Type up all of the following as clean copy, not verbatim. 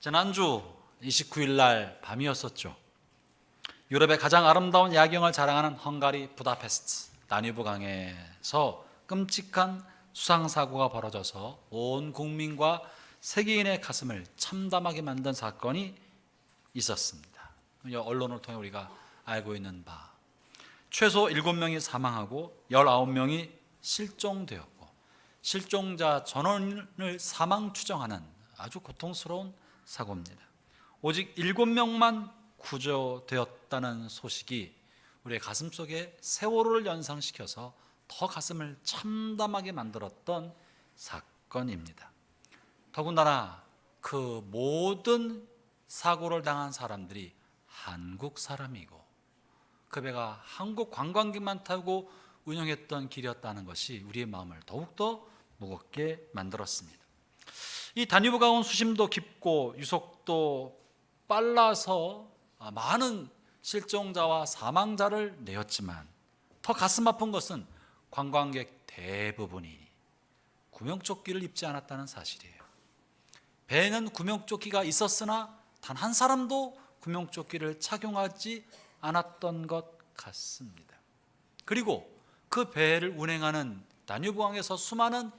지난주 29일 날 밤이었었죠. 유럽의 가장 아름다운 야경을 자랑하는 헝가리 부다페스트 다뉴브 강에서 끔찍한 수상사고가 벌어져서 온 국민과 세계인의 가슴을 참담하게 만든 사건이 있었습니다. 언론을 통해 우리가 알고 있는 바, 최소 7명이 사망하고 19명이 실종되었고 실종자 전원을 사망 추정하는 아주 고통스러운 사고입니다. 오직 7명만 구조되었다는 소식이 우리의 가슴 속에 세월호를 연상시켜서 더 가슴을 참담하게 만들었던 사건입니다. 더군다나 그 모든 사고를 당한 사람들이 한국 사람이고 그 배가 한국 관광객만 타고 운영했던 길이었다는 것이 우리의 마음을 더욱더 무겁게 만들었습니다. 이 다뉴브 강은 수심도 깊고 유속도 빨라서 많은 실종자와 사망자를 내었지만 더 가슴 아픈 것은 관광객 대부분이 구명조끼를 입지 않았다는 사실이에요. 배에는 구명조끼가 있었으나 단 한 사람도 구명조끼를 착용하지 않았던 것 같습니다. 그리고 그 배를 운행하는 다뉴브강에서 수많은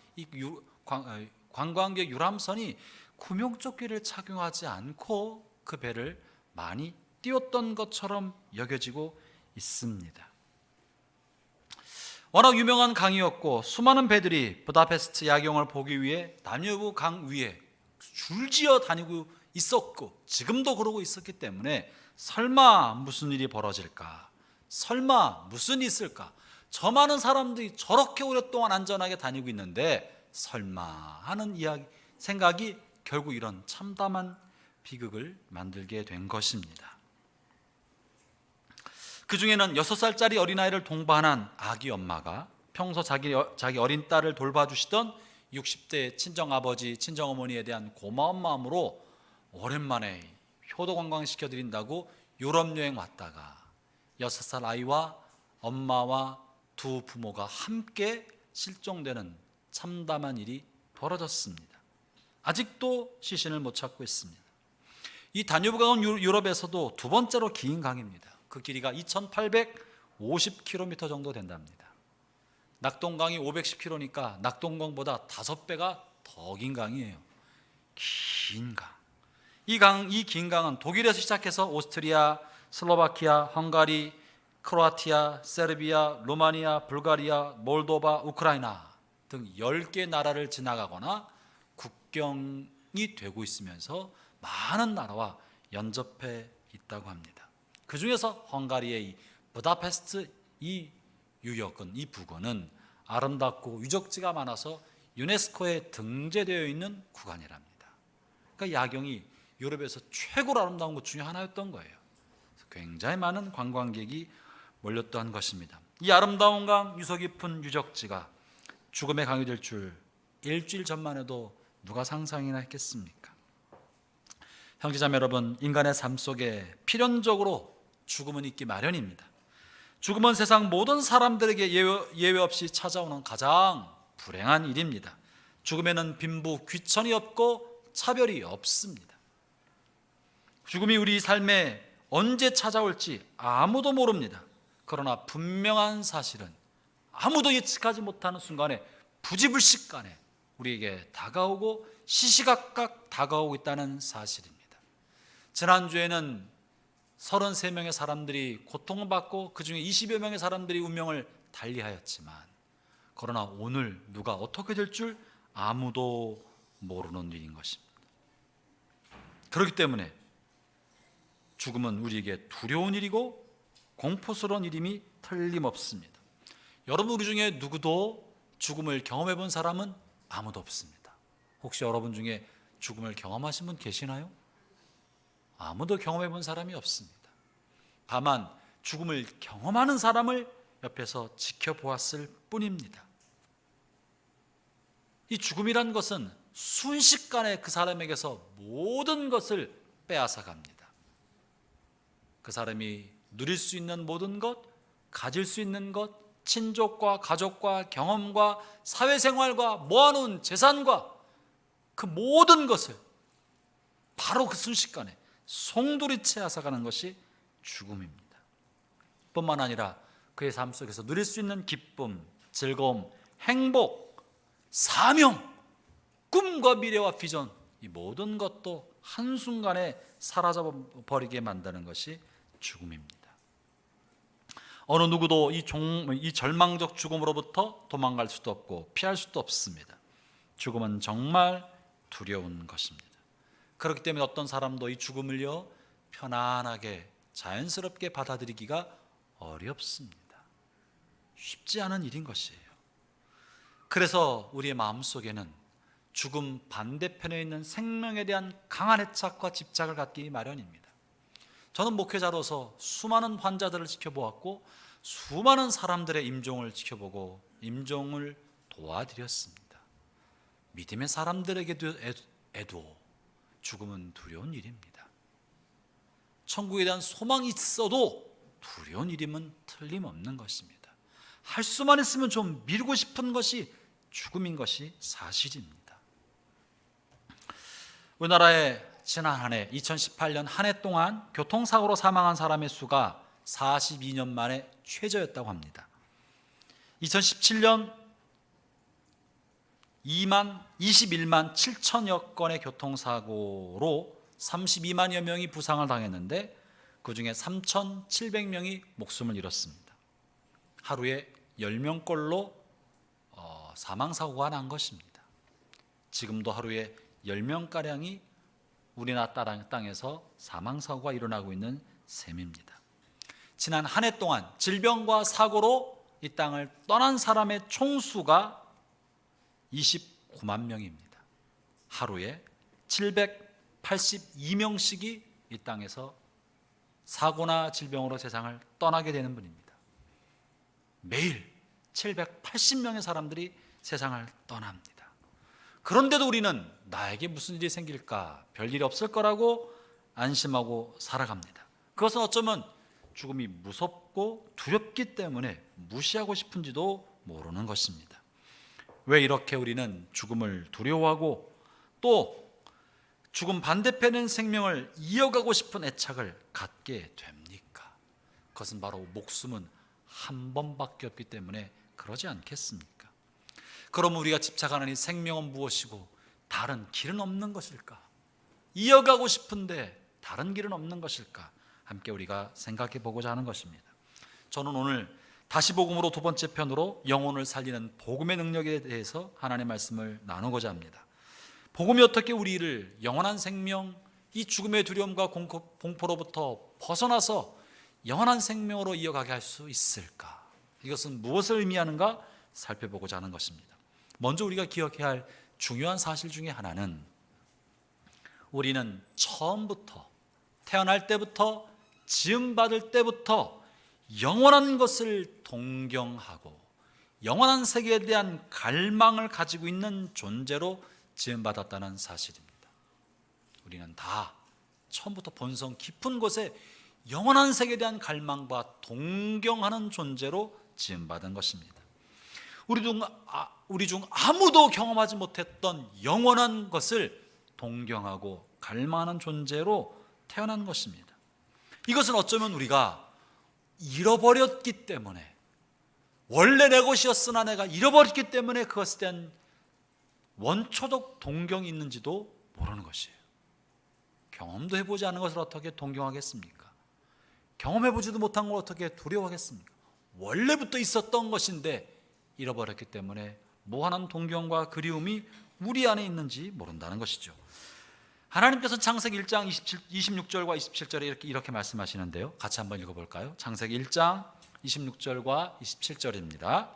관광객 유람선이 구명조끼를 착용하지 않고 그 배를 많이 띄웠던 것처럼 여겨지고 있습니다. 워낙 유명한 강이었고 수많은 배들이 부다페스트 야경을 보기 위해 다뉴브 강 위에 줄지어 다니고 있었고 지금도 그러고 있었기 때문에 설마 무슨 일이 벌어질까? 설마 무슨 일이 있을까? 저 많은 사람들이 저렇게 오랫동안 안전하게 다니고 있는데 설마 하는 생각이 결국 이런 참담한 비극을 만들게 된 것입니다. 그 중에는 6살짜리 어린아이를 동반한 아기 엄마가 평소 자기 어린 딸을 돌봐주시던 60대 친정아버지, 친정어머니에 대한 고마운 마음으로 오랜만에 효도 관광시켜드린다고 유럽 여행 왔다가 6살 아이와 엄마와 두 부모가 함께 실종되는 참담한 일이 벌어졌습니다. 아직도 시신을 못 찾고 있습니다. 이 다뉴브강은 유럽에서도 두 번째로 긴 강입니다. 그 길이가 2850km 정도 된답니다. 낙동강이 510km니까 낙동강보다 5배가 더 긴 강이에요. 긴 강. 이 긴 강은 독일에서 시작해서 오스트리아, 슬로바키아, 헝가리, 크로아티아, 세르비아, 루마니아, 불가리아, 몰도바, 우크라이나 등 10개 나라를 지나가거나 국경이 되고 있으면서 많은 나라와 연접해 있다고 합니다. 그 중에서 헝가리의 이 부다페스트 이 유역은, 이 부근은 아름답고 유적지가 많아서 유네스코에 등재되어 있는 구간이랍니다. 그러니까 야경이 유럽에서 최고로 아름다운 것 중에 하나였던 거예요. 굉장히 많은 관광객이 몰렸던 것입니다. 이 아름다운 강, 유서 깊은 유적지가 죽음의 강이 될 줄 일주일 전만 해도 누가 상상이나 했겠습니까? 형제자매 여러분, 인간의 삶 속에 필연적으로 죽음은 있기 마련입니다. 죽음은 세상 모든 사람들에게 예외 없이 찾아오는 가장 불행한 일입니다. 죽음에는 빈부, 귀천이 없고 차별이 없습니다. 죽음이 우리 삶에 언제 찾아올지 아무도 모릅니다. 그러나 분명한 사실은 아무도 예측하지 못하는 순간에 부지불식간에 우리에게 다가오고 시시각각 다가오고 있다는 사실입니다. 지난주에는 33명의 사람들이 고통을 받고 그 중에 20여 명의 사람들이 운명을 달리하였지만 그러나 오늘 누가 어떻게 될 줄 아무도 모르는 일인 것입니다. 그렇기 때문에 죽음은 우리에게 두려운 일이고 공포스러운 일임이 틀림없습니다. 여러분, 우리 중에 누구도 죽음을 경험해 본 사람은 아무도 없습니다. 혹시 여러분 중에 죽음을 경험하신 분 계시나요? 아무도 경험해 본 사람이 없습니다. 다만 죽음을 경험하는 사람을 옆에서 지켜보았을 뿐입니다. 이 죽음이란 것은 순식간에 그 사람에게서 모든 것을 빼앗아 갑니다. 그 사람이 누릴 수 있는 모든 것, 가질 수 있는 것, 친족과 가족과 경험과 사회생활과 모아놓은 재산과 그 모든 것을 바로 그 순식간에 송두리째 앗아가는 것이 죽음입니다. 뿐만 아니라 그의 삶 속에서 누릴 수 있는 기쁨, 즐거움, 행복, 사명, 꿈과 미래와 비전, 이 모든 것도 한순간에 사라져 버리게 만드는 것이 죽음입니다. 어느 누구도 이 절망적 죽음으로부터 도망갈 수도 없고 피할 수도 없습니다. 죽음은 정말 두려운 것입니다. 그렇기 때문에 어떤 사람도 이 죽음을요 편안하게 자연스럽게 받아들이기가 어렵습니다. 쉽지 않은 일인 것이에요. 그래서 우리의 마음속에는 죽음 반대편에 있는 생명에 대한 강한 애착과 집착을 갖기 마련입니다. 저는 목회자로서 수많은 환자들을 지켜보았고 수많은 사람들의 임종을 지켜보고 임종을 도와드렸습니다. 믿음의 사람들에게도 죽음은 두려운 일입니다. 천국에 대한 소망이 있어도 두려운 일임은 틀림없는 것입니다. 할 수만 있으면 좀 미루고 싶은 것이 죽음인 것이 사실입니다. 우리나라에 지난 한 해 2018년 한 해 동안 교통사고로 사망한 사람의 수가 42년 만에 최저였다고 합니다. 2017년 21만 7천여 건의 교통사고로 32만여 명이 부상을 당했는데 그중에 3,700명이 목숨을 잃었습니다. 하루에 10명꼴로 사망사고가 난 것입니다. 지금도 하루에 10명가량이 우리나라 땅에서 사망사고가 일어나고 있는 셈입니다. 지난 한 해 동안 질병과 사고로 이 땅을 떠난 사람의 총수가 29만 명입니다. 하루에 782명씩이 이 땅에서 사고나 질병으로 세상을 떠나게 되는 분입니다. 매일 780명의 사람들이 세상을 떠납니다. 그런데도 우리는 나에게 무슨 일이 생길까, 별일이 없을 거라고 안심하고 살아갑니다. 그것은 어쩌면 죽음이 무섭고 두렵기 때문에 무시하고 싶은지도 모르는 것입니다. 왜 이렇게 우리는 죽음을 두려워하고 또 죽음 반대편인 생명을 이어가고 싶은 애착을 갖게 됩니까? 그것은 바로 목숨은 한 번밖에 없기 때문에 그러지 않겠습니까? 그럼 우리가 집착하는 이 생명은 무엇이고 다른 길은 없는 것일까? 이어가고 싶은데 다른 길은 없는 것일까? 함께 우리가 생각해 보고자 하는 것입니다. 저는 오늘 다시 복음으로 두 번째 편으로 영혼을 살리는 복음의 능력에 대해서 하나님의 말씀을 나누고자 합니다. 복음이 어떻게 우리를 영원한 생명, 이 죽음의 두려움과 공포로부터 벗어나서 영원한 생명으로 이어가게 할 수 있을까? 이것은 무엇을 의미하는가 살펴보고자 하는 것입니다. 먼저 우리가 기억해야 할 중요한 사실 중에 하나는 우리는 처음부터 태어날 때부터 지음받을 때부터 영원한 것을 동경하고 영원한 세계에 대한 갈망을 가지고 있는 존재로 지음받았다는 사실입니다. 우리는 다 처음부터 본성 깊은 곳에 영원한 세계에 대한 갈망과 동경하는 존재로 지음받은 것입니다. 우리 중 아무도 경험하지 못했던 영원한 것을 동경하고 갈망하는 존재로 태어난 것입니다. 이것은 어쩌면 우리가 잃어버렸기 때문에, 원래 내 것이었으나 내가 잃어버렸기 때문에 그것에 대한 원초적 동경이 있는지도 모르는 것이에요. 경험도 해보지 않은 것을 어떻게 동경하겠습니까? 경험해보지도 못한 걸 어떻게 두려워하겠습니까? 원래부터 있었던 것인데 잃어버렸기 때문에 무한한 동경과 그리움이 우리 안에 있는지 모른다는 것이죠. 하나님께서는 창세기 1장 26절과 27절에 이렇게 말씀하시는데요. 같이 한번 읽어볼까요? 창세기 1장 26절과 27절입니다.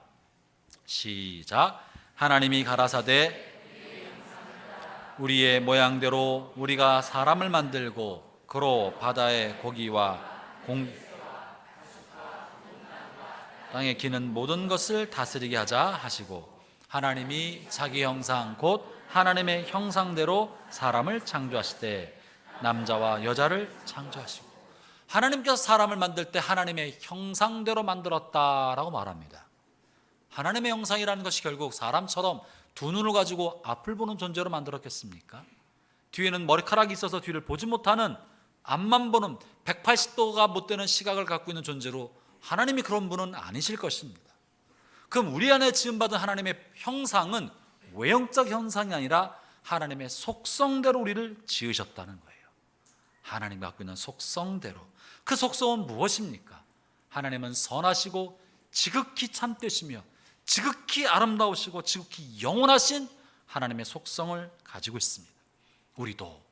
시작. 하나님이 가라사대 우리의 모양대로 우리가 사람을 만들고 그로 바다의 고기와 땅에 기는 모든 것을 다스리게 하자 하시고 하나님이 자기 형상 곧 하나님의 형상대로 사람을 창조하시되 남자와 여자를 창조하시고, 하나님께서 사람을 만들 때 하나님의 형상대로 만들었다라고 말합니다. 하나님의 형상이라는 것이 결국 사람처럼 두 눈을 가지고 앞을 보는 존재로 만들었겠습니까? 뒤에는 머리카락이 있어서 뒤를 보지 못하는, 앞만 보는 180도가 못 되는 시각을 갖고 있는 존재로 하나님이 그런 분은 아니실 것입니다. 그럼 우리 안에 지음받은 하나님의 형상은 외형적 형상이 아니라 하나님의 속성대로 우리를 지으셨다는 거예요. 하나님이 갖고 있는 속성대로. 그 속성은 무엇입니까? 하나님은 선하시고 지극히 참되시며 지극히 아름다우시고 지극히 영원하신 하나님의 속성을 가지고 있습니다. 우리도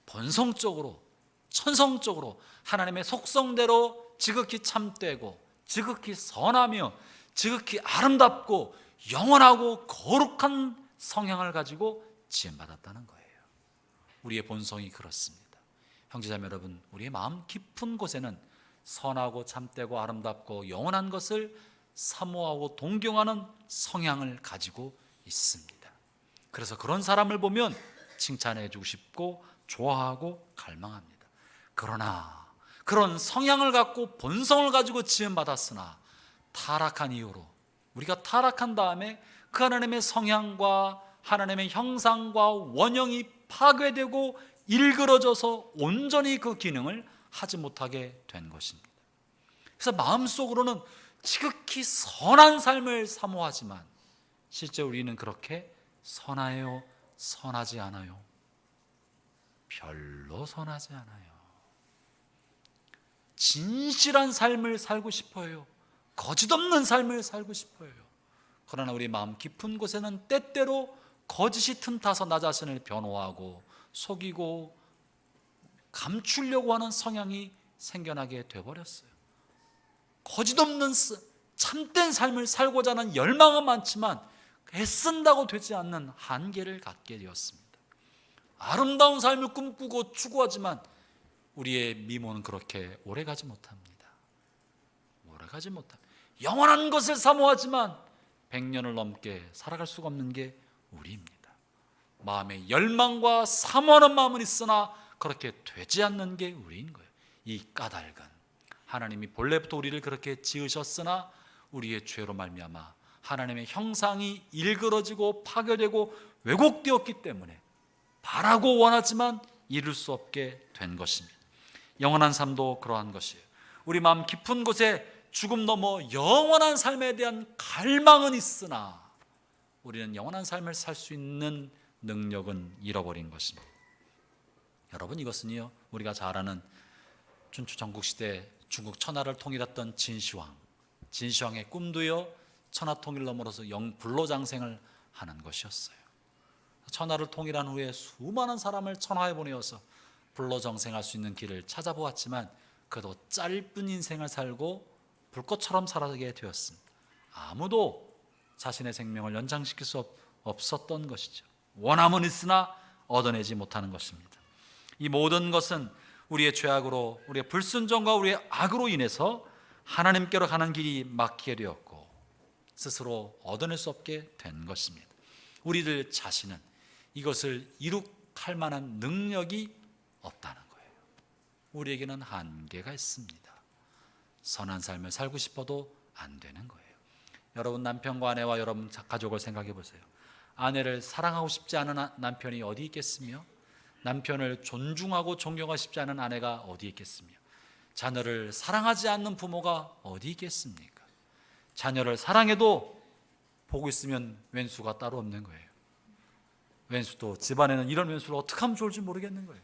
본성적으로 천성적으로 하나님의 속성대로 지극히 참되고 지극히 선하며 지극히 아름답고 영원하고 거룩한 성향을 가지고 지음받았다는 거예요. 우리의 본성이 그렇습니다. 형제자매 여러분, 우리의 마음 깊은 곳에는 선하고 참되고 아름답고 영원한 것을 사모하고 동경하는 성향을 가지고 있습니다. 그래서 그런 사람을 보면 칭찬해 주고 싶고 좋아하고 갈망합니다. 그러나 그런 성향을 갖고 본성을 가지고 지음받았으나 타락한 이후로, 우리가 타락한 다음에 그 하나님의 성향과 하나님의 형상과 원형이 파괴되고 일그러져서 온전히 그 기능을 하지 못하게 된 것입니다. 그래서 마음속으로는 지극히 선한 삶을 사모하지만 실제 우리는 그렇게 선하요, 선하지 않아요? 별로 선하지 않아요. 진실한 삶을 살고 싶어요. 거짓 없는 삶을 살고 싶어요. 그러나 우리 마음 깊은 곳에는 때때로 거짓이 틈타서 나 자신을 변호하고 속이고 감추려고 하는 성향이 생겨나게 되어버렸어요. 거짓 없는 참된 삶을 살고자 하는 열망은 많지만 애쓴다고 되지 않는 한계를 갖게 되었습니다. 아름다운 삶을 꿈꾸고 추구하지만 우리의 미모는 그렇게 오래가지 못합니다. 오래가지 못합니다. 영원한 것을 사모하지만 100년을 넘게 살아갈 수가 없는 게 우리입니다. 마음에 열망과 사모하는 마음은 있으나 그렇게 되지 않는 게 우리인 거예요. 이 까닭은 하나님이 본래부터 우리를 그렇게 지으셨으나 우리의 죄로 말미암아 하나님의 형상이 일그러지고 파괴되고 왜곡되었기 때문에 바라고 원하지만 이룰 수 없게 된 것입니다. 영원한 삶도 그러한 것이에요. 우리 마음 깊은 곳에 죽음 넘어 영원한 삶에 대한 갈망은 있으나 우리는 영원한 삶을 살 수 있는 능력은 잃어버린 것입니다. 여러분, 이것은요, 우리가 잘 아는 춘추 전국시대 중국 천하를 통일했던 진시황의 꿈도요 천하 통일 넘어서 불로장생을 하는 것이었어요. 천하를 통일한 후에 수많은 사람을 천하에 보내어서 불로장생할 수 있는 길을 찾아보았지만 그도 짧은 인생을 살고 불꽃처럼 살아가게 되었습니다. 아무도 자신의 생명을 연장시킬 수 없었던 것이죠. 원함은 있으나 얻어내지 못하는 것입니다. 이 모든 것은 우리의 죄악으로, 우리의 불순종과 우리의 악으로 인해서 하나님께로 가는 길이 막히게 되었고 스스로 얻어낼 수 없게 된 것입니다. 우리들 자신은 이것을 이룩할 만한 능력이 없다는 거예요. 우리에게는 한계가 있습니다. 선한 삶을 살고 싶어도 안 되는 거예요. 여러분, 남편과 아내와 여러분 가족을 생각해 보세요. 아내를 사랑하고 싶지 않은 남편이 어디 있겠으며 남편을 존중하고 존경하고 싶지 않은 아내가 어디 있겠으며 자녀를 사랑하지 않는 부모가 어디 있겠습니까? 자녀를 사랑해도 보고 있으면 왼수가 따로 없는 거예요. 왼수도 집안에는 이런 왼수를 어떻게 하면 좋을지 모르겠는 거예요.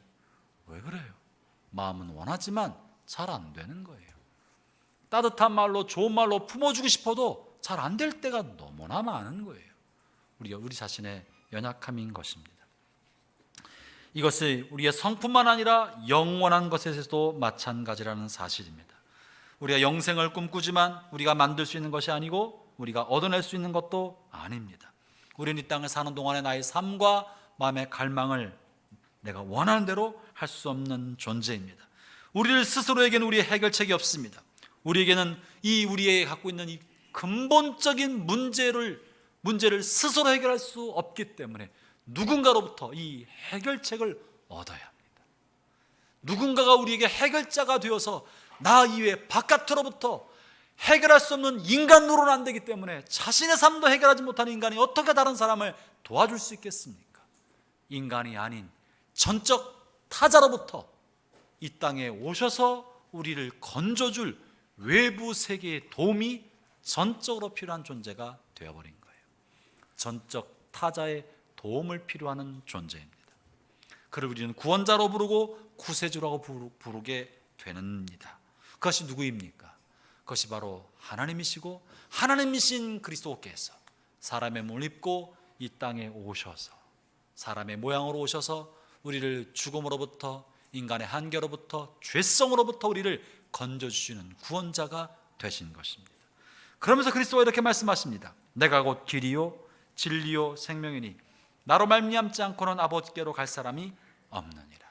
왜 그래요? 마음은 원하지만 잘 안 되는 거예요. 따뜻한 말로 좋은 말로 품어주고 싶어도 잘 안 될 때가 너무나 많은 거예요. 우리 자신의 연약함인 것입니다. 이것이 우리의 성품만 아니라 영원한 것에서도 마찬가지라는 사실입니다. 우리가 영생을 꿈꾸지만 우리가 만들 수 있는 것이 아니고 우리가 얻어낼 수 있는 것도 아닙니다. 우리는 이 땅을 사는 동안에 나의 삶과 마음의 갈망을 내가 원하는 대로 할 수 없는 존재입니다. 우리를 스스로에게는 우리의 해결책이 없습니다. 우리에게는 우리의 갖고 있는 이 근본적인 문제를 스스로 해결할 수 없기 때문에 누군가로부터 이 해결책을 얻어야 합니다. 누군가가 우리에게 해결자가 되어서 나 이외에 바깥으로부터 해결할 수 없는 인간으로는 안 되기 때문에 자신의 삶도 해결하지 못하는 인간이 어떻게 다른 사람을 도와줄 수 있겠습니까? 인간이 아닌 전적 타자로부터 이 땅에 오셔서 우리를 건져줄 외부 세계의 도움이 전적으로 필요한 존재가 되어버린 거예요. 전적 타자의 도움을 필요하는 존재입니다. 그를 우리는 구원자로 부르고 구세주라고 부르게 됩니다. 그것이 누구입니까? 그것이 바로 하나님이시고 하나님이신 그리스도께서 사람의 몸을 입고 이 땅에 오셔서 사람의 모양으로 오셔서 우리를 죽음으로부터, 인간의 한계로부터, 죄성으로부터 우리를 건져주시는 구원자가 되신 것입니다. 그러면서 그리스도가 이렇게 말씀하십니다. 내가 곧 길이요 진리요 생명이니 나로 말미암지 않고는 아버지께로 갈 사람이 없느니라.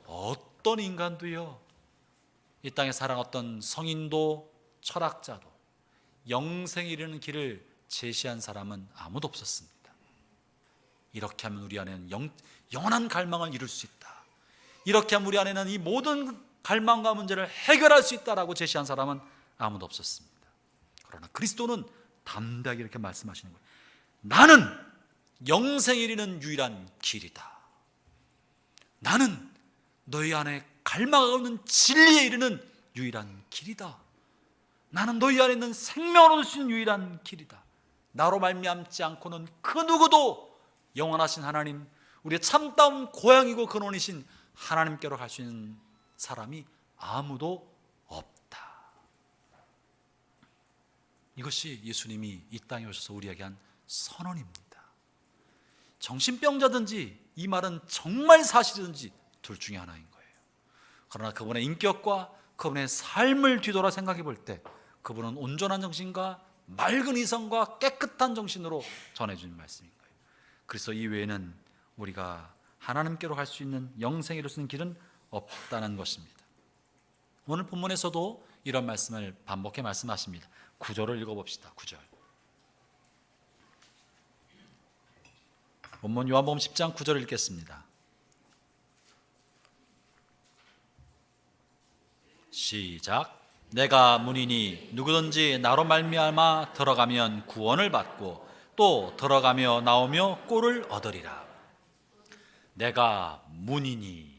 어떤 인간도요, 이 땅에 살아왔던 성인도 철학자도 영생에 이르는 길을 제시한 사람은 아무도 없었습니다. 이렇게 하면 우리 안에는 영원한 갈망을 이룰 수 있다, 이렇게 하면 우리 안에는 이 모든 갈망과 문제를 해결할 수 있다라고 제시한 사람은 아무도 없었습니다. 그러나 그리스도는 담대하게 이렇게 말씀하시는 거예요. 나는 영생에 이르는 유일한 길이다. 나는 너희 안에 갈망하고 있는 진리에 이르는 유일한 길이다. 나는 너희 안에 있는 생명을 얻을 수 있는 유일한 길이다. 나로 말미암지 않고는 그 누구도 영원하신 하나님, 우리의 참다운 고향이고 근원이신 하나님께로 갈 수 있는 사람이 아무도 없다. 이것이 예수님이 이 땅에 오셔서 우리에게 한 선언입니다. 정신병자든지 이 말은 정말 사실이든지 둘 중에 하나인 거예요. 그러나 그분의 인격과 그분의 삶을 뒤돌아 생각해 볼 때 그분은 온전한 정신과 맑은 이성과 깨끗한 정신으로 전해주는 말씀인 거예요. 그래서 이 외에는 우리가 하나님께로 갈 수 있는 영생에 이룰 수 있는 길은 없다는 것입니다. 오늘 본문에서도 이런 말씀을 반복해 말씀하십니다. 9절을 읽어봅시다. 9절. 본문 요한복음 10장 9절을 읽겠습니다. 시작. 내가 문이니 누구든지 나로 말미암아 들어가면 구원을 받고 또 들어가며 나오며 꼴을 얻으리라. 내가 문이니,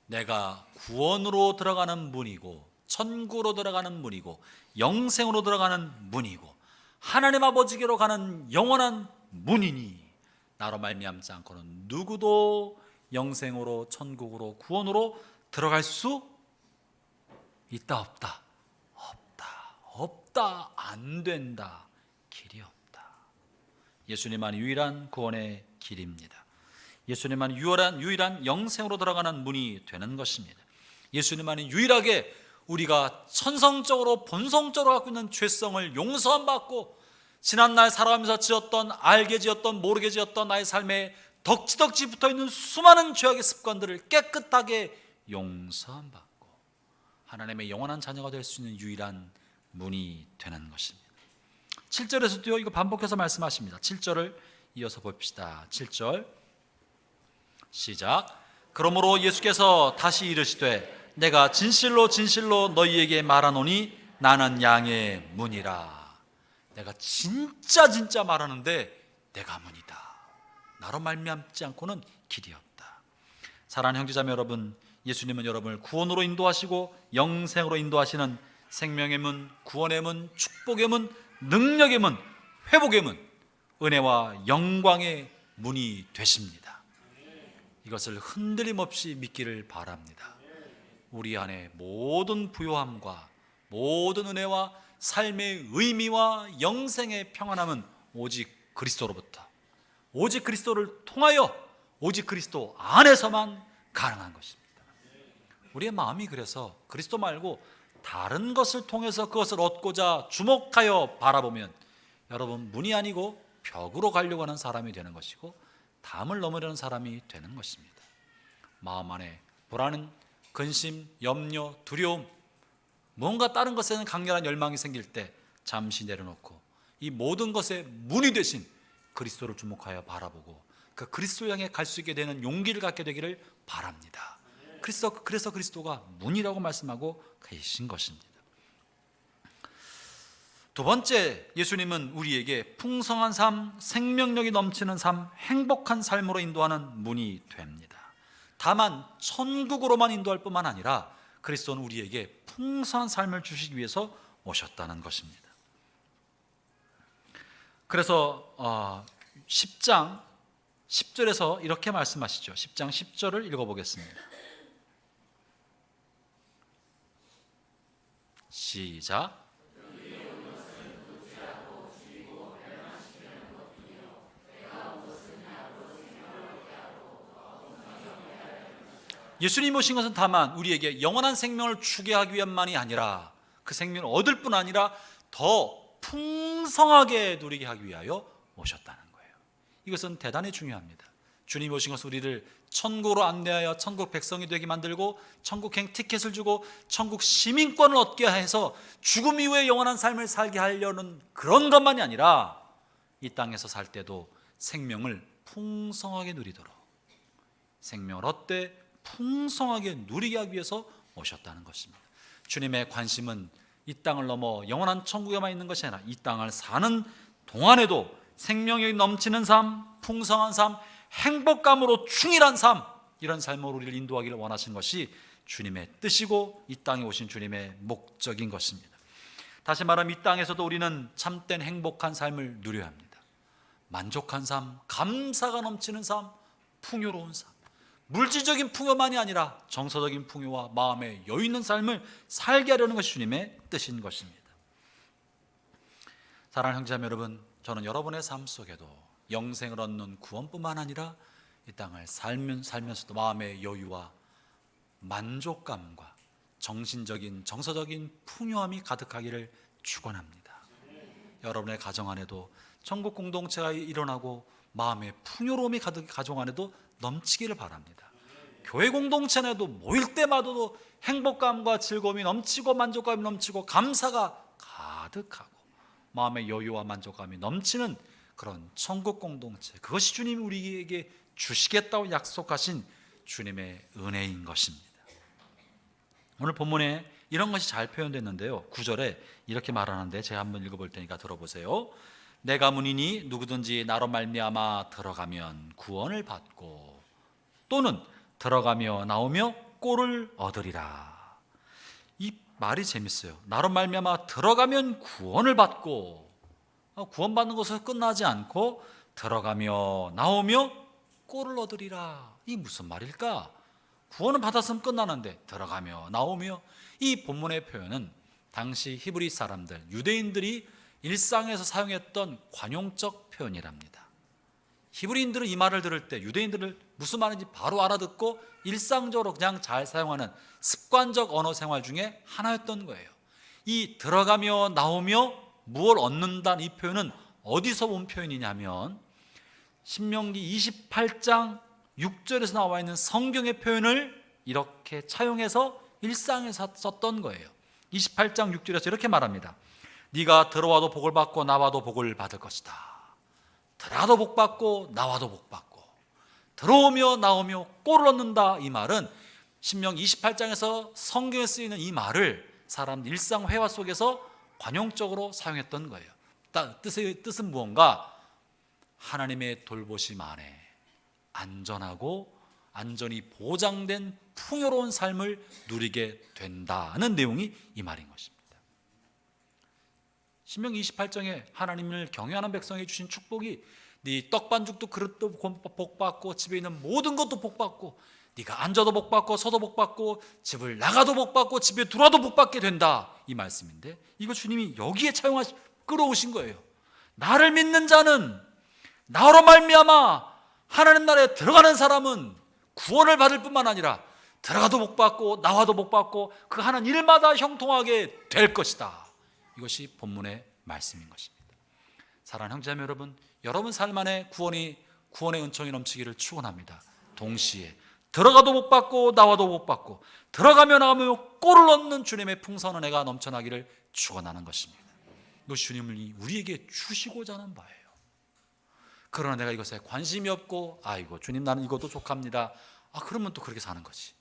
내가 구원으로 들어가는 문이고 천국으로 들어가는 문이고 영생으로 들어가는 문이고 하나님 아버지께로 가는 영원한 문이니 나로 말미암지 않고는 누구도 영생으로 천국으로 구원으로 들어갈 수 있다 없다? 없다. 없다. 안 된다. 길이 없다. 예수님만이 유일한 구원의 길입니다. 예수님만이 유일한 영생으로 들어가는 문이 되는 것입니다. 예수님만이 유일하게 우리가 천성적으로 본성적으로 갖고 있는 죄성을 용서함 받고 지난날 살아가면서 지었던, 알게 지었던, 모르게 지었던 나의 삶에 덕지덕지 붙어있는 수많은 죄악의 습관들을 깨끗하게 용서함 받고 하나님의 영원한 자녀가 될 수 있는 유일한 문이 되는 것입니다. 7절에서도요 이거 반복해서 말씀하십니다. 7절을 이어서 봅시다. 7절 시작. 그러므로 예수께서 다시 이르시되 내가 진실로 진실로 너희에게 말하노니 나는 양의 문이라. 내가 진짜 말하는데 내가 문이다. 나로 말미암지 않고는 길이 없다. 사랑하는 형제자매 여러분, 예수님은 여러분을 구원으로 인도하시고 영생으로 인도하시는 생명의 문, 구원의 문, 축복의 문, 능력의 문, 회복의 문, 은혜와 영광의 문이 되십니다. 이것을 흔들림 없이 믿기를 바랍니다. 우리 안에 모든 부요함과 모든 은혜와 삶의 의미와 영생의 평안함은 오직 그리스도로부터, 오직 그리스도를 통하여, 오직 그리스도 안에서만 가능한 것입니다. 우리의 마음이 그래서 그리스도 말고 다른 것을 통해서 그것을 얻고자 주목하여 바라보면 여러분 문이 아니고 벽으로 가려고 하는 사람이 되는 것이고 담을 넘으려는 사람이 되는 것입니다. 마음 안에 불안, 근심, 염려, 두려움, 뭔가 다른 것에는 강렬한 열망이 생길 때 잠시 내려놓고 이 모든 것의 문이 되신 그리스도를 주목하여 바라보고 그 그리스도 향해 갈 수 있게 되는 용기를 갖게 되기를 바랍니다. 그래서 그리스도가 문이라고 말씀하고 계신 것입니다. 두 번째, 예수님은 우리에게 풍성한 삶, 생명력이 넘치는 삶, 행복한 삶으로 인도하는 문이 됩니다. 다만 천국으로만 인도할 뿐만 아니라 그리스도는 우리에게 풍성한 삶을 주시기 위해서 오셨다는 것입니다. 그래서 10장 10절에서 이렇게 말씀하시죠. 10장 10절을 읽어보겠습니다. 시작. 예수님 오신 것은 다만 우리에게 영원한 생명을 주게 하기 위함만이 아니라 그 생명을 얻을 뿐 아니라 더 풍성하게 누리게 하기 위하여 오셨다는 거예요. 이것은 대단히 중요합니다. 주님 오신 것은 우리를 천국으로 안내하여 천국 백성이 되게 만들고 천국행 티켓을 주고 천국 시민권을 얻게 해서 죽음 이후에 영원한 삶을 살게 하려는 그런 것만이 아니라 이 땅에서 살 때도 생명을 풍성하게 누리도록, 생명을 얻되 풍성하게 누리게 하기 위해서 오셨다는 것입니다. 주님의 관심은 이 땅을 넘어 영원한 천국에만 있는 것이 아니라 이 땅을 사는 동안에도 생명력이 넘치는 삶, 풍성한 삶, 행복감으로 충실한 삶, 이런 삶으로 우리를 인도하기를 원하신 것이 주님의 뜻이고 이 땅에 오신 주님의 목적인 것입니다. 다시 말하면 이 땅에서도 우리는 참된 행복한 삶을 누려야 합니다. 만족한 삶, 감사가 넘치는 삶, 풍요로운 삶, 물질적인 풍요만이 아니라 정서적인 풍요와 마음의 여유 있는 삶을 살게 하려는 것이 주님의 뜻인 것입니다. 사랑하는 형제자매 여러분, 저는 여러분의 삶 속에도 영생을 얻는 구원뿐만 아니라 이 땅을 살면서도 마음의 여유와 만족감과 정신적인 정서적인 풍요함이 가득하기를 축원합니다. 여러분의 가정 안에도 천국 공동체가 일어나고 마음의 풍요로움이 가득 가정 안에도 넘치기를 바랍니다. 교회 공동체 내도 모일 때마다도 행복감과 즐거움이 넘치고 만족감이 넘치고 감사가 가득하고 마음의 여유와 만족감이 넘치는 그런 천국 공동체, 그것이 주님이 우리에게 주시겠다고 약속하신 주님의 은혜인 것입니다. 오늘 본문에 이런 것이 잘 표현됐는데요, 9절에 이렇게 말하는데 제가 한번 읽어볼 테니까 들어보세요. 내가 문이니 누구든지 나로 말미암아 들어가면 구원을 받고 또는 들어가며 나오며 꼴을 얻으리라. 이 말이 재밌어요. 나로 말미암아 들어가면 구원을 받고, 구원받는 것에서 끝나지 않고 들어가며 나오며 꼴을 얻으리라. 이 무슨 말일까? 구원을 받았으면 끝나는데 들어가며 나오며, 이 본문의 표현은 당시 히브리 사람들, 유대인들이 일상에서 사용했던 관용적 표현이랍니다. 히브리인들은 이 말을 들을 때 유대인들을 무슨 말인지 바로 알아듣고 일상적으로 그냥 잘 사용하는 습관적 언어 생활 중에 하나였던 거예요. 이 들어가며 나오며 무엇을 얻는다는 이 표현은 어디서 온 표현이냐면 신명기 28장 6절에서 나와 있는 성경의 표현을 이렇게 차용해서 일상에서 썼던 거예요. 28장 6절에서 이렇게 말합니다. 네가 들어와도 복을 받고 나와도 복을 받을 것이다. 들어와도 복 받고 나와도 복 받고 들어오며 나오며 꼴을 얻는다. 이 말은 신명기 28장에서 성경에 쓰이는 이 말을 사람 일상 회화 속에서 관용적으로 사용했던 거예요. 뜻은 무언가? 하나님의 돌보심 안에 안전하고 안전이 보장된 풍요로운 삶을 누리게 된다는 내용이 이 말인 것입니다. 신명기 28장에 하나님을 경외하는 백성에게 주신 축복이 네 떡반죽도 그릇도 복받고 집에 있는 모든 것도 복받고 네가 앉아도 복받고 서도 복받고 집을 나가도 복받고 집에 들어와도 복받게 된다, 이 말씀인데 이거 주님이 여기에 끌어오신 거예요. 나를 믿는 자는, 나로 말미암아 하나님 나라에 들어가는 사람은 구원을 받을 뿐만 아니라 들어가도 복받고 나와도 복받고 그 하는 일마다 형통하게 될 것이다. 이것이 본문의 말씀인 것입니다. 사랑하는 형제자매 여러분, 여러분 삶 안에 구원의 은총이 넘치기를 축원합니다. 동시에 들어가도 복 받고 나와도 복 받고 들어가며 나가며 꼴을 얻는 주님의 풍성한 은혜가 넘쳐나기를 축원하는 것입니다. 이것이 주님이 우리에게 주시고자 하는 바예요. 그러나 내가 이것에 관심이 없고 아이고 주님 나는 이것도 족합니다. 그러면 또 그렇게 사는 거지.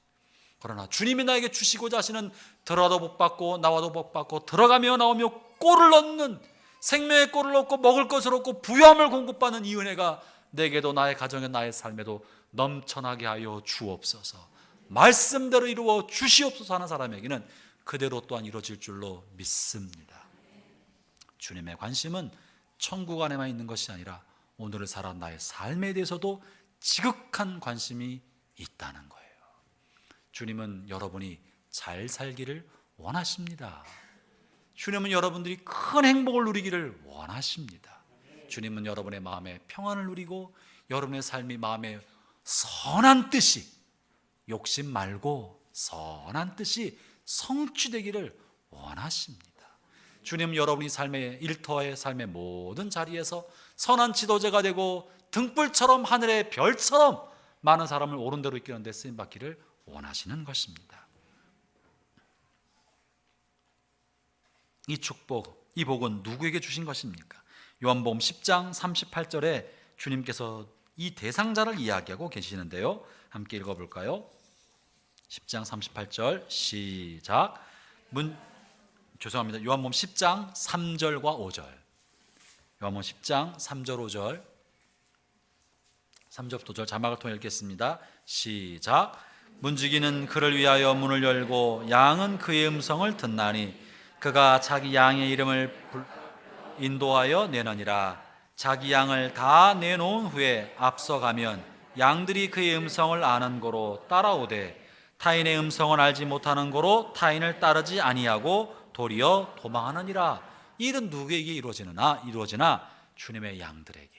그러나 주님이 나에게 주시고자 하시는 들어가도 복 받고 나와도 복 받고 들어가며 나오며 꼴을 얻는, 생명의 꼴을 얻고 먹을 것을 얻고 부유함을 공급받는 이 은혜가 내게도 나의 가정에 나의 삶에도 넘쳐나게 하여 주옵소서. 말씀대로 이루어 주시옵소서 하는 사람에게는 그대로 또한 이루어질 줄로 믿습니다. 주님의 관심은 천국 안에만 있는 것이 아니라 오늘을 살아 나의 삶에 대해서도 지극한 관심이 있다는 거예요. 주님은 여러분이 잘 살기를 원하십니다. 주님은 여러분들이 큰 행복을 누리기를 원하십니다. 주님은 여러분의 마음에 평안을 누리고 여러분의 삶이 마음에 선한 뜻이, 욕심 말고 선한 뜻이 성취되기를 원하십니다. 주님은 여러분이 삶의 일터의 삶의 모든 자리에서 선한 지도자가 되고 등불처럼 하늘의 별처럼 많은 사람을 옳은 대로 이끄는 데 쓰임받기를 원하시는 것입니다. 이 축복, 이 복은 누구에게 주신 것입니까? 요한복음 10장 38절에 주님께서 이 대상자를 이야기하고 계시는데요, 함께 읽어볼까요? 10장 38절 시작. 죄송합니다. 요한복음 10장 3절과 5절. 요한복음 10장 3절 5절 3절부터 5절 자막을 통해 읽겠습니다. 시작. 문지기는 그를 위하여 문을 열고 양은 그의 음성을 듣나니 그가 자기 양의 이름을 인도하여 내느니라. 자기 양을 다 내놓은 후에 앞서가면 양들이 그의 음성을 아는 고로 따라오되 타인의 음성을 알지 못하는 고로 타인을 따르지 아니하고 도리어 도망하느니라. 이 일은 누구에게 이루어지나 주님의 양들에게.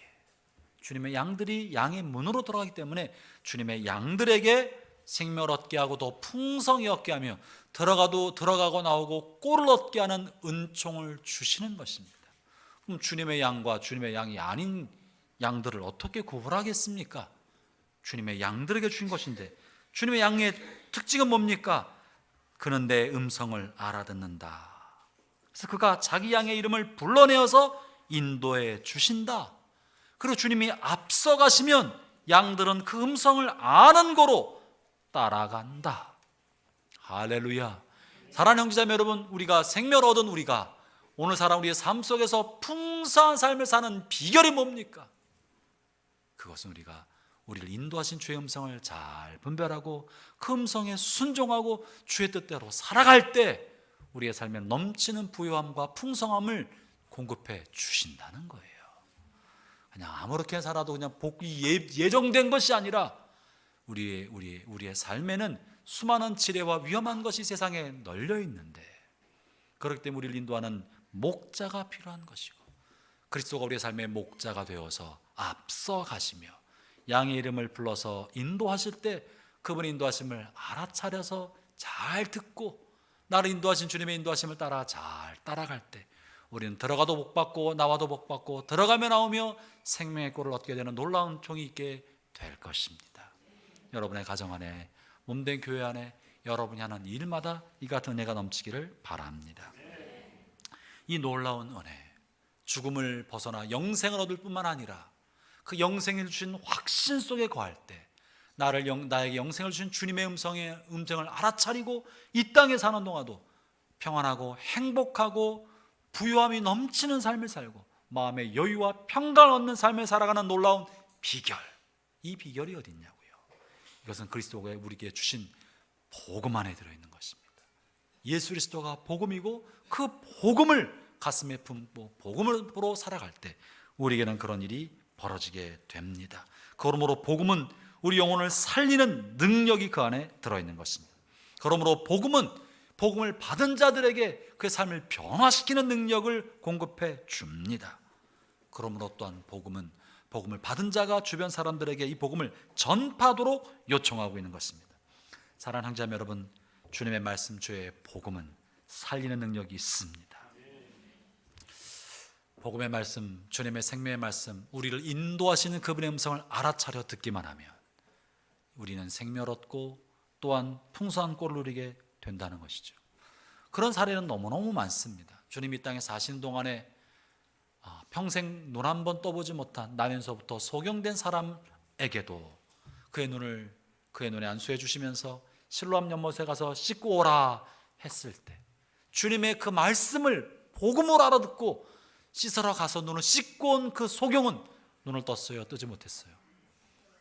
주님의 양들이 양의 문으로 들어가기 때문에 주님의 양들에게 생명을 얻게 하고 더 풍성히 얻게 하며 들어가고 나오고 꼴을 얻게 하는 은총을 주시는 것입니다. 그럼 주님의 양과 주님의 양이 아닌 양들을 어떻게 구분하겠습니까? 주님의 양들에게 주신 것인데, 주님의 양의 특징은 뭡니까? 그는 내 음성을 알아듣는다. 그래서 그가 자기 양의 이름을 불러내어서 인도해 주신다. 그리고 주님이 앞서가시면 양들은 그 음성을 아는 고로 따라간다. 할렐루야. 사랑하는 형제자매 여러분, 우리가 생명을 얻은 우리가 오늘 살아 우리의 삶 속에서 풍성한 삶을 사는 비결이 뭡니까? 그것은 우리를 인도하신 주의 음성을 잘 분별하고 그 음성에 순종하고 주의 뜻대로 살아갈 때 우리의 삶에 넘치는 부유함과 풍성함을 공급해 주신다는 거예요. 그냥 아무렇게 살아도 그냥 복이 예정된 것이 아니라 우리의 삶에는 수많은 지뢰와 위험한 것이 세상에 널려 있는데, 그렇기 때문에 우리를 인도하는 목자가 필요한 것이고, 그리스도가 우리의 삶의 목자가 되어서 앞서 가시며 양의 이름을 불러서 인도하실 때 그분의 인도하심을 알아차려서 잘 듣고 나를 인도하신 주님의 인도하심을 따라 잘 따라갈 때 우리는 들어가도 복받고 나와도 복받고 들어가며 나오며 생명의 꼴을 얻게 되는 놀라운 종이 있게 될 것입니다. 여러분의 가정 안에, 몸된 교회 안에 여러분이 하는 일마다 이 같은 은혜가 넘치기를 바랍니다. 이 놀라운 은혜, 죽음을 벗어나 영생을 얻을 뿐만 아니라 그 영생을 주신 확신 속에 거할 때 나에게 영생을 주신 주님의 음성을 알아차리고 이 땅에 사는 동안도 평안하고 행복하고 부유함이 넘치는 삶을 살고 마음의 여유와 평강을 얻는 삶을 살아가는 놀라운 비결, 이 비결이 어디 있냐고요. 이것은 그리스도가 우리에게 주신 복음 안에 들어있는 것입니다. 예수 그리스도가 복음이고 그 복음을 가슴에 품고 복음으로 살아갈 때 우리에게는 그런 일이 벌어지게 됩니다. 그러므로 복음은 우리 영혼을 살리는 능력이 그 안에 들어있는 것입니다. 그러므로 복음을 받은 자들에게 그 삶을 변화시키는 능력을 공급해 줍니다. 그러므로 또한 복음을 받은 자가 주변 사람들에게 이 복음을 전파하도록 요청하고 있는 것입니다. 사랑하는 형제자매 여러분, 주님의 말씀, 주의 복음은 살리는 능력이 있습니다. 복음의 말씀, 주님의 생명의 말씀, 우리를 인도하시는 그분의 음성을 알아차려 듣기만 하면 우리는 생명을 얻고 또한 풍성한 꼴을 누리게 된다는 것이죠. 그런 사례는 너무너무 많습니다. 주님이 이 땅에 사시는 동안에 평생 눈 한 번 떠보지 못한 나면서부터 소경된 사람에게도 그의 눈에 안수해 주시면서 실로암 연못에 가서 씻고 오라 했을 때 주님의 그 말씀을 복음을 알아듣고 씻으러 가서 눈을 씻고 온 그 소경은 눈을 떴어요? 뜨지 못했어요?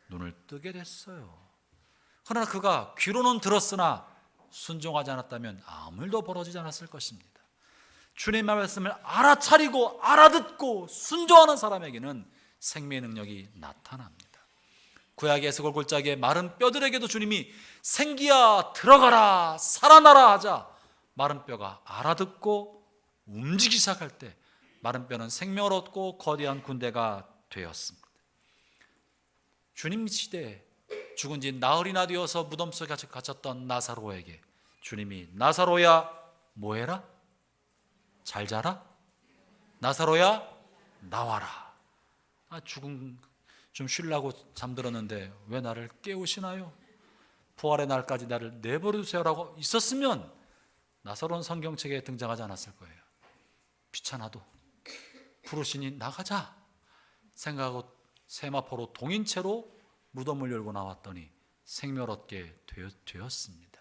눈을 뜨게 됐어요. 그러나 그가 귀로는 들었으나 순종하지 않았다면 아무 일도 벌어지지 않았을 것입니다. 주님의 말씀을 알아차리고 알아듣고 순종하는 사람에게는 생명의 능력이 나타납니다. 구약의 에스골 골짜기의 마른 뼈들에게도 주님이 생기야 들어가라 살아나라 하자 마른 뼈가 알아듣고 움직이기 시작할 때 마른 뼈는 생명을 얻고 거대한 군대가 되었습니다. 주님 시대에 죽은 지 나흘이나 되어서 무덤 속에 갇혔던 나사로에게 주님이 나사로야 뭐해라? 잘 자라? 나사로야 나와라. 죽음 좀 쉬려고 잠들었는데 왜 나를 깨우시나요? 부활의 날까지 나를 내버려 두세요라고 있었으면 나사로는 성경책에 등장하지 않았을 거예요. 귀찮아도 부르시니 나가자 생각하고 세마포로 동인 채로 무덤을 열고 나왔더니 생명을 얻게 되었습니다.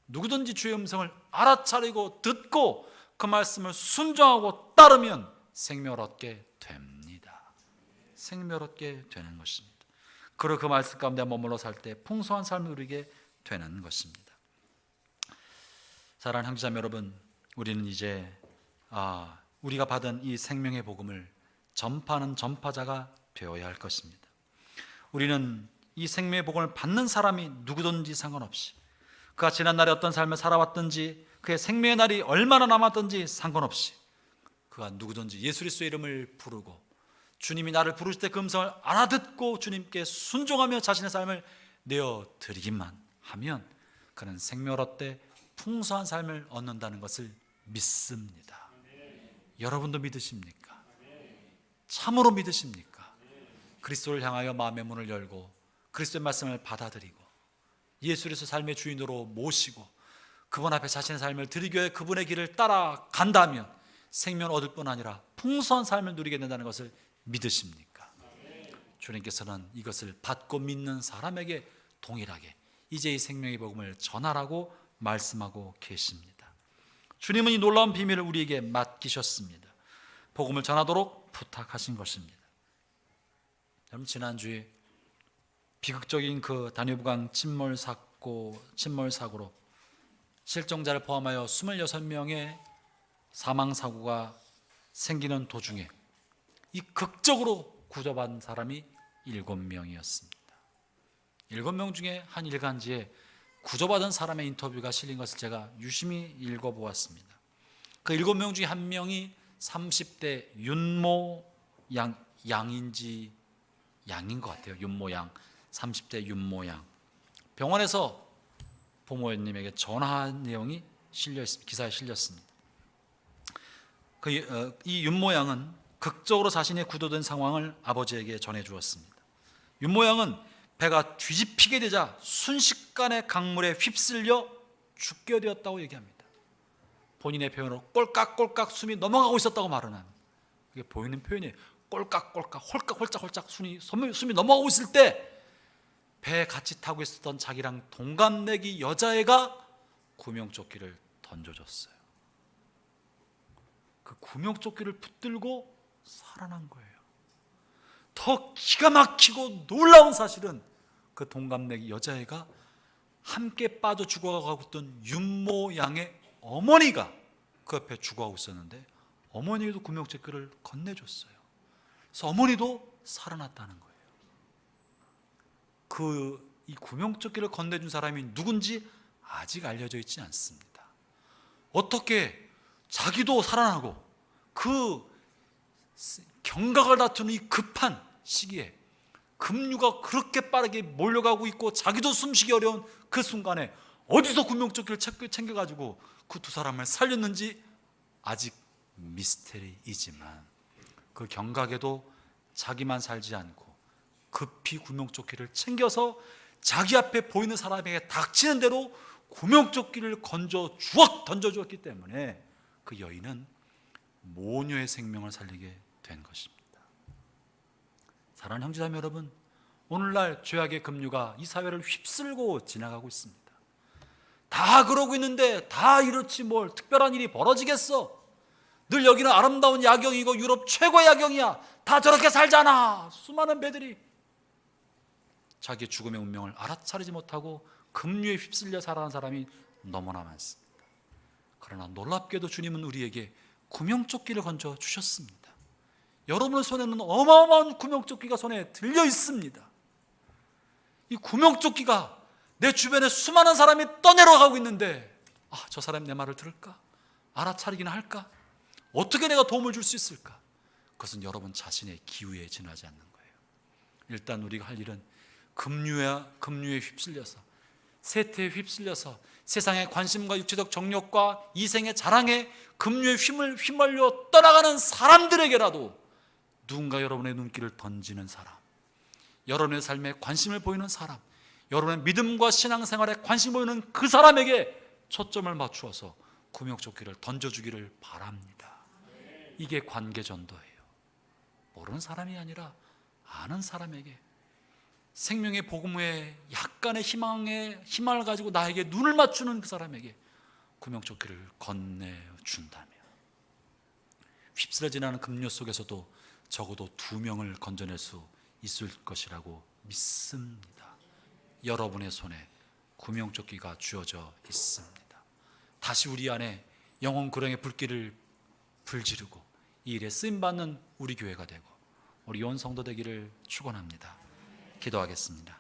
누구든지 주의 음성을 알아차리고 듣고 그 말씀을 순종하고 따르면 생명을 얻게 됩니다. 생명을 얻게 되는 것입니다. 그리고 그 말씀 가운데 머물러 살 때 풍성한 삶을 누리게 되는 것입니다. 사랑하는 형제자매 여러분, 우리는 이제 우리가 받은 이 생명의 복음을 전파하는 전파자가 되어야 할 것입니다. 우리는 이 생명의 복음을 받는 사람이 누구든지 상관없이 그가 지난날에 어떤 삶을 살아왔든지 그의 생명의 날이 얼마나 남았든지 상관없이 그가 누구든지 예수 그리스도의 이름을 부르고 주님이 나를 부르실 때 그 음성을 알아듣고 주님께 순종하며 자신의 삶을 내어드리기만 하면 그는 생명을 얻되 풍성한 삶을 얻는다는 것을 믿습니다. 여러분도 믿으십니까? 참으로 믿으십니까? 그리스도를 향하여 마음의 문을 열고 그리스도의 말씀을 받아들이고 예수 그리스도 삶의 주인으로 모시고 그분 앞에 자신의 삶을 드리기 위해 그분의 길을 따라간다면 생명을 얻을 뿐 아니라 풍성한 삶을 누리게 된다는 것을 믿으십니까? 주님께서는 이것을 받고 믿는 사람에게 동일하게 이제 이 생명의 복음을 전하라고 말씀하고 계십니다. 주님은 이 놀라운 비밀을 우리에게 맡기셨습니다. 복음을 전하도록 부탁하신 것입니다. 여러분, 지난주에 비극적인 그 다뉴브강 침몰 사고로 실종자를 포함하여 26명의 사망사고가 생기는 도중에 이 극적으로 구조받은 사람이 7명이었습니다. 7명 중에 한 일간지에 구조받은 사람의 인터뷰가 실린 것을 제가 유심히 읽어보았습니다. 그 7명 중에 한 명이 30대 윤모 양인지 양인 것 같아요. 윤모 양, 30대 윤모 양. 병원에서 부모님에게 전화한 내용이 기사에 실렸습니다. 이 윤모 양은 극적으로 자신의 구조된 상황을 아버지에게 전해 주었습니다. 윤모 양은 배가 뒤집히게 되자 순식간에 강물에 휩쓸려 죽게 되었다고 얘기합니다. 본인의 표현으로 꼴깍꼴깍 숨이 넘어가고 있었다고 말하는, 이게 보이는 표현이에요. 꼴깍꼴깍 홀짝홀짝 숨이 넘어가고 있을 때 배에 같이 타고 있었던 자기랑 동갑내기 여자애가 구명조끼를 던져줬어요. 그 구명조끼를 붙들고 살아난 거예요. 더 기가 막히고 놀라운 사실은 그 동갑내기 여자애가 함께 빠져 죽어가고 있던 윤모 양의 어머니가 그 옆에 죽어가고 있었는데 어머니도 구명조끼를 건네줬어요. 그래서 어머니도 살아났다는 거예요. 이 구명조끼를 건네준 사람이 누군지 아직 알려져 있지 않습니다. 어떻게 자기도 살아나고 그 경각을 다투는 이 급한 시기에 급류가 그렇게 빠르게 몰려가고 있고 자기도 숨쉬기 어려운 그 순간에 어디서 구명조끼를 챙겨가지고 그 두 사람을 살렸는지 아직 미스테리이지만 그 경각에도 자기만 살지 않고 급히 구명조끼를 챙겨서 자기 앞에 보이는 사람에게 닥치는 대로 구명조끼를 던져주었기 때문에 그 여인은 모녀의 생명을 살리게 된 것입니다. 사랑하는 형제자매 여러분, 오늘날 죄악의 급류가 이 사회를 휩쓸고 지나가고 있습니다. 다 그러고 있는데 다 이렇지 뭘 특별한 일이 벌어지겠어? 늘 여기는 아름다운 야경이고 유럽 최고의 야경이야. 다 저렇게 살잖아. 수많은 배들이 자기의 죽음의 운명을 알아차리지 못하고 급류에 휩쓸려 살아가는 사람이 너무나 많습니다. 그러나 놀랍게도 주님은 우리에게 구명조끼를 건져 주셨습니다. 여러분의 손에는 어마어마한 구명조끼가 손에 들려 있습니다. 이 구명조끼가 내 주변에 수많은 사람이 떠내려가고 있는데, 저 사람이 내 말을 들을까? 알아차리기는 할까? 어떻게 내가 도움을 줄 수 있을까? 그것은 여러분 자신의 기후에 지나지 않는 거예요. 일단 우리가 할 일은 급류에 휩쓸려서, 세태에 휩쓸려서 세상의 관심과 육체적 정욕과 이생의 자랑에 급류에 휘말려 떠나가는 사람들에게라도 누군가 여러분의 눈길을 던지는 사람, 여러분의 삶에 관심을 보이는 사람, 여러분의 믿음과 신앙생활에 관심 보이는 그 사람에게 초점을 맞추어서 구명조끼를 던져주기를 바랍니다. 이게 관계전도예요. 모르는 사람이 아니라 아는 사람에게, 생명의 복음에 약간의 희망을 가지고 나에게 눈을 맞추는 그 사람에게 구명조끼를 건네준다면, 휩쓸어지는 않은 급류 속에서도 적어도 2명을 건져낼 수 있을 것이라고 믿습니다. 여러분의 손에 구명조끼가 주어져 있습니다. 다시 우리 안에 영혼 구령의 불길을 불지르고 이 일에 쓰임받는 우리 교회가 되고 우리 온 성도 되기를 축원합니다. 기도하겠습니다.